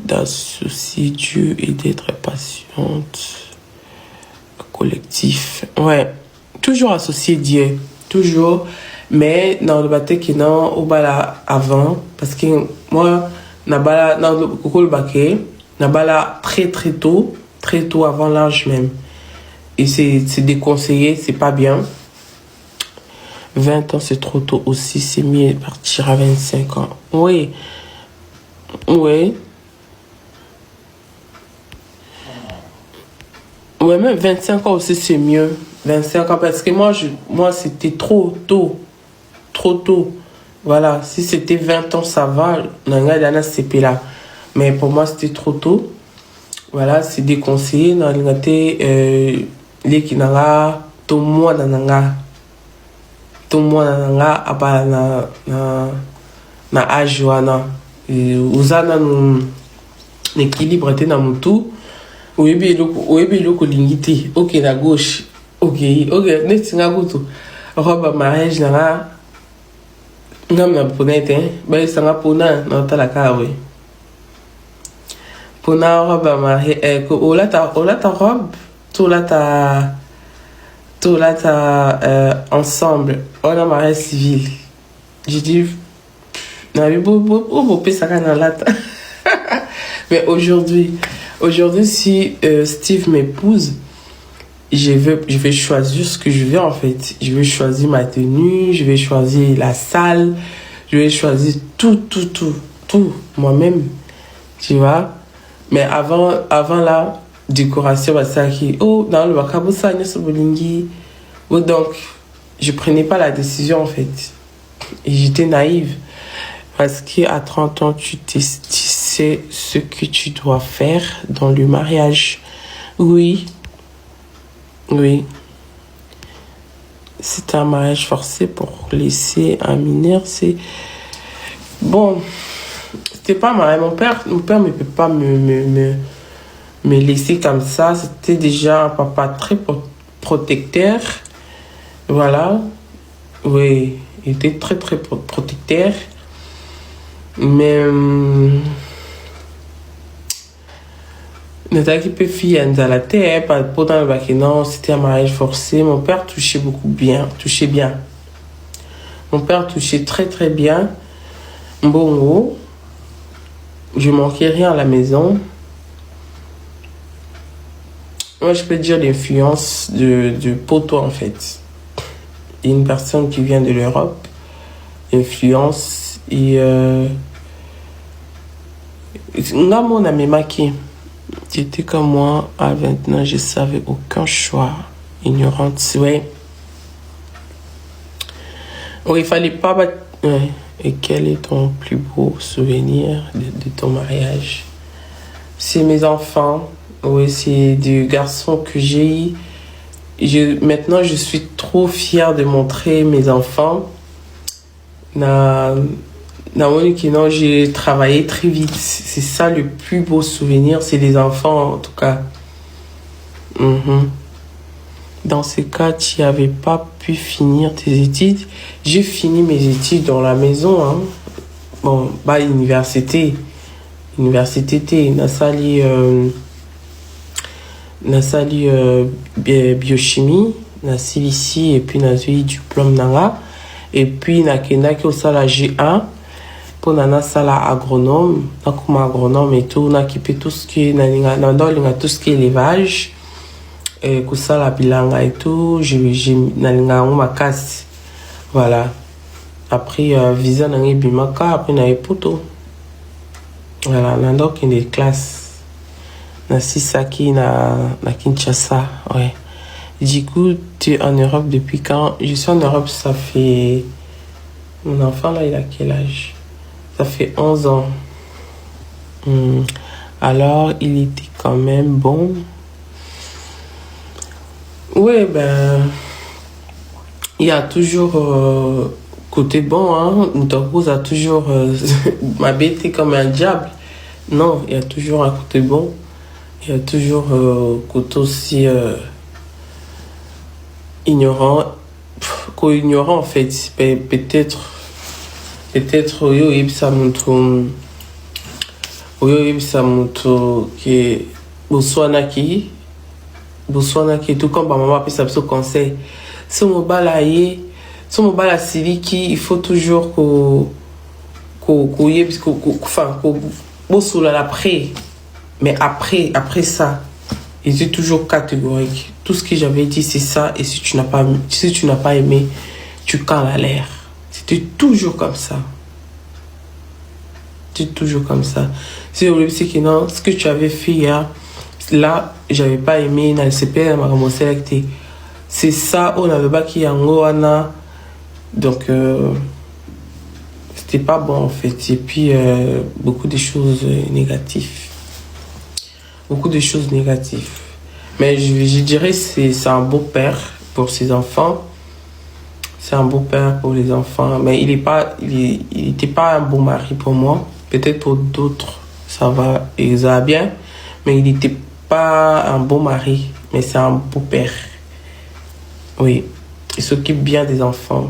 d'associer Dieu et d'être patiente. Collectif. Ouais. Toujours associer Dieu. Toujours. Mais dans le bâtiment qui non, au bala avant. Parce que moi, dans le coco le baquet, n'a très très tôt avant l'âge même. Et c'est déconseillé, c'est pas bien. 20 ans, c'est trop tôt aussi. C'est mieux de partir à 25 ans. Oui. Oui. Ouais, même 25 ans aussi, c'est mieux. 25 ans, parce que moi c'était trop tôt. Trop tôt. Voilà. Si c'était 20 ans, ça va. Là. Mais pour moi, c'était trop tôt. Voilà, c'est déconseillé. Dans les qui n'ont tout moi nananga. Tout moi nananga, à na âge, wana. Uzana l'équilibre était dans mon tout. Oui, le lingiti. Ok, la gauche. Ok, n'est-ce pas tout. Robe mariage, n'a pas ponette, hein. Ben, ça n'a pas dans la carrière. Pour na robe mariage, ta robe, tout là ta ensemble. On a mariage civil. J'ai dit, n'avez pas ça dans la mais aujourd'hui, si Steve m'épouse, je vais choisir ce que je veux en fait. Je vais choisir ma tenue, je vais choisir la salle, je vais choisir tout moi-même, tu vois. Mais avant la décoration, ça qui dans le wakabo ça donc je prenais pas la décision en fait. Et j'étais naïve parce qu'à 30 ans tu sais ce que tu dois faire dans le mariage. Oui. C'est un mariage forcé pour laisser un mineur, c'est bon. C'était pas mariage. Mon père ne peut pas me laisser comme ça. C'était déjà un papa très protecteur. Voilà. Oui, il était très très protecteur. Mais n'était pas fille à la terre, pas dans le bac. Non, c'était un mariage forcé. Mon père touchait bien. Mon père touchait très très bien. Bon, je manquais rien à la maison. Moi, je peux dire l'influence de Poto en fait. Une personne qui vient de l'Europe, influence et mon ami Maki. J'étais comme moi à 20 ans, je savais aucun choix. Ignorante, ouais. Oui, il fallait pas battre. Ouais. Et quel est ton plus beau souvenir de ton mariage? C'est mes enfants. Oui, c'est des garçons que j'ai eu. Maintenant, je suis trop fière de montrer mes enfants. J'ai travaillé très vite. C'est ça le plus beau souvenir, c'est les enfants en tout cas. Dans ce cas, tu n'avais pas pu finir tes études. J'ai fini mes études dans la maison. Hein. Bon, université. Nasali biochimie, nasali ici et puis nasali diplôme nanga. Et puis nakenda ki osala G1 pour nana sala agronome, nakuma agronome et tout, nakipe tout ce qui est tout ce qui est élevage. Et kusala bilanga et tout, j'ai nalinga ma casse. Voilà. Après visa nangi bimaka, après na eputo. Voilà, nandok in des classes. Na Sisaki na Kinshasa, ouais. Du coup, tu es en Europe depuis quand? Je suis en Europe, ça fait... Mon enfant, là, il a quel âge? Ça fait 11 ans. Alors, il était quand même bon. Oui, il y a toujours côté bon, hein. Moutopouze a toujours m'a bêté comme un diable. Non, il y a toujours un côté bon. Il y a toujours côté aussi ignorant. Ignorant en fait. Peut-être ça montre Oui, ça moto que Botswanaki, tout comme ma maman a fait ça ce conseil. Si on bala siliki, il faut toujours après. Mais après ça, il était toujours catégorique. Tout ce que j'avais dit, c'est ça. Et si tu n'as pas aimé, tu cales à l'air. C'était toujours comme ça. C'était toujours comme ça. C'est que non, ce que tu avais fait hier, là, j'avais pas aimé. C'est ça, on n'avait pas qui en donc, c'était pas bon en fait. Et puis, beaucoup de choses négatives. Beaucoup de choses négatives. Mais je dirais que c'est un beau père pour ses enfants. C'est un beau père pour les enfants. Mais il n'était pas un bon mari pour moi. Peut-être pour d'autres, ça va bien. Mais il n'était pas un bon mari. Mais c'est un beau père. Oui. Il s'occupe bien des enfants.